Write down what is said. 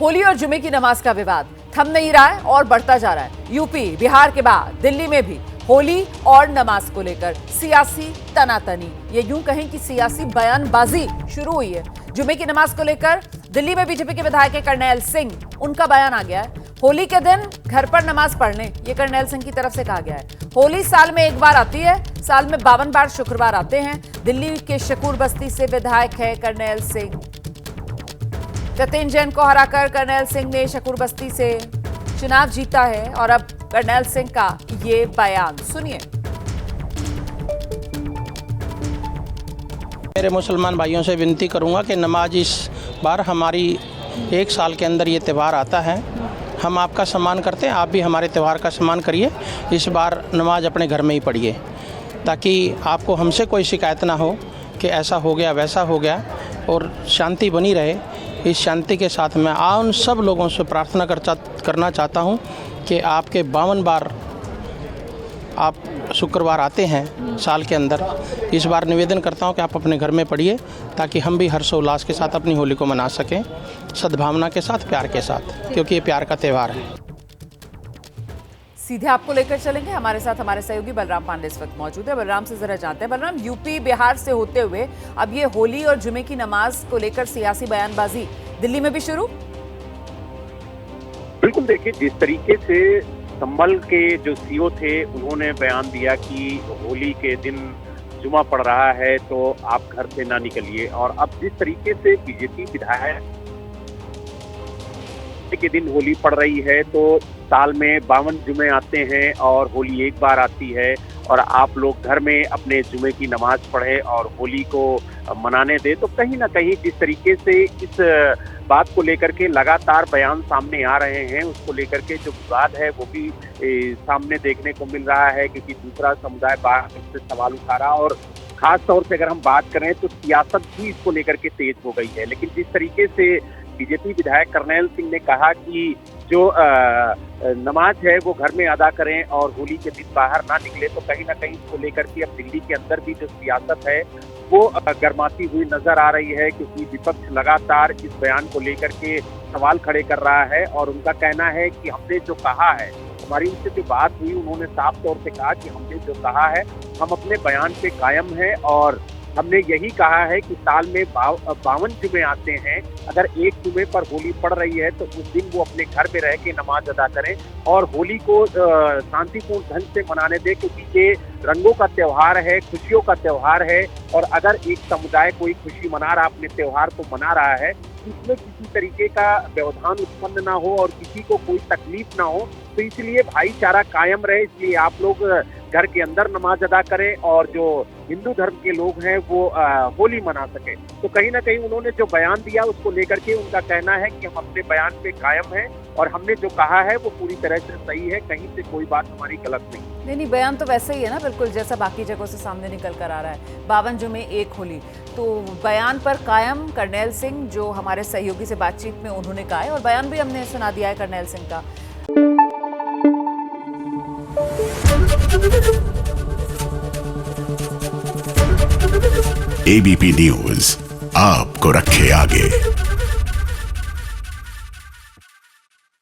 होली और जुमे की नमाज का विवाद थम नहीं रहा है और बढ़ता जा रहा है। यूपी बिहार के बाद दिल्ली में भी होली और नमाज को लेकर सियासी तनातनी, ये यूं कहें कि सियासी बयानबाजी शुरू हुई है। जुमे की नमाज को लेकर दिल्ली में बीजेपी के विधायक करनैल सिंह, उनका बयान आ गया है। होली के दिन घर पर नमाज पढ़ने, ये करनैल सिंह की तरफ से कहा गया है। होली साल में एक बार आती है, साल में 52 बार शुक्रवार आते हैं। दिल्ली के शकूर बस्ती से विधायक है करनैल सिंह। जतिन जैन को हराकर करनैल सिंह ने शकूर बस्ती से चुनाव जीता है और अब करनैल सिंह का ये बयान सुनिए। मेरे मुसलमान भाइयों से विनती करूंगा कि नमाज इस बार हमारी एक साल के अंदर ये त्यौहार आता है, हम आपका सम्मान करते हैं, आप भी हमारे त्यौहार का सम्मान करिए। इस बार नमाज अपने घर में ही पढ़िए ताकि आपको हमसे कोई शिकायत ना हो कि ऐसा हो गया वैसा हो गया, और शांति बनी रहे। इस शांति के साथ मैं उन सब लोगों से प्रार्थना करना चाहता हूं कि आपके 52 बार आप शुक्रवार आते हैं साल के अंदर, इस बार निवेदन करता हूं कि आप अपने घर में पढ़िए ताकि हम भी हर्षोल्लास के साथ अपनी होली को मना सकें, सद्भावना के साथ, प्यार के साथ, क्योंकि ये प्यार का त्यौहार है। सीधे आपको लेकर चलेंगे, हमारे साथ हमारे सहयोगी बलराम पांडे इस वक्त मौजूद है। बलराम से जरा जानते हैं, बलराम, यूपी बिहार से होते हुए अब ये होली और जुमे की नमाज को लेकर सियासी बयानबाजी दिल्ली में भी शुरू। बिल्कुल, देखिए जिस तरीके से संभल के जो सीओ थे उन्होंने बयान दिया कि होली के दिन जुमा पड़ रहा है तो आप घर से ना निकलिए, और अब जिस तरीके से बीजेपी विधायक के दिन होली पड़ रही है तो साल में 52 जुमे आते हैं और होली एक बार आती है, और आप लोग घर में अपने जुमे की नमाज पढ़े और होली को मनाने दे, तो कहीं ना कहीं जिस तरीके से इस बात को लेकर के लगातार बयान सामने आ रहे हैं, उसको लेकर के जो विवाद है वो भी सामने देखने को मिल रहा है, क्योंकि दूसरा समुदाय बाहर से सवाल उठा रहा, और खास तौर से अगर हम बात करें तो सियासत भी इसको लेकर के तेज हो गई है। लेकिन जिस तरीके से बीजेपी विधायक करनैल सिंह ने कहा कि जो नमाज है वो घर में अदा करें और होली के दिन बाहर ना निकले, तो कहीं ना कहीं इसको लेकर के अब दिल्ली के अंदर भी जो सियासत है वो गर्माती हुई नजर आ रही है, क्योंकि विपक्ष लगातार इस बयान को लेकर के सवाल खड़े कर रहा है, और उनका कहना है कि हमने जो कहा है, हमारी उनसे जो बात हुई, उन्होंने साफ तौर से कहा कि हमने जो कहा है हम अपने बयान पे कायम है, और हमने यही कहा है कि साल में 52 जुमे आते हैं, अगर एक जुमे पर होली पड़ रही है तो उस दिन वो अपने घर में रह के नमाज अदा करें और होली को शांतिपूर्ण ढंग से मनाने दें, क्योंकि ये रंगों का त्यौहार है, खुशियों का त्यौहार है, और अगर एक समुदाय कोई खुशी मना रहा, अपने त्यौहार को मना रहा है, इसमें किसी तरीके का व्यवधान उत्पन्न ना हो और किसी को कोई तकलीफ ना हो, तो इसलिए भाईचारा कायम रहे, इसलिए आप लोग घर के अंदर नमाज अदा करें और जो हिंदू धर्म के लोग हैं वो होली मना सके। तो कहीं ना कहीं उन्होंने जो बयान दिया उसको लेकर के उनका कहना है कि हम अपने बयान पे कायम हैं और हमने जो कहा है वो पूरी तरह से सही है, कहीं से कोई बात हमारी गलत नहीं। नहीं, बयान तो वैसे ही है ना, बिल्कुल जैसा बाकी जगहों से सामने निकल कर आ रहा है। 52 जुमे एक होली, तो बयान पर कायम करनैल सिंह, जो हमारे सहयोगी से बातचीत में उन्होंने कहा है, और बयान भी हमने सुना दिया है करनैल सिंह का। एबीपी न्यूज आपको रखे आगे।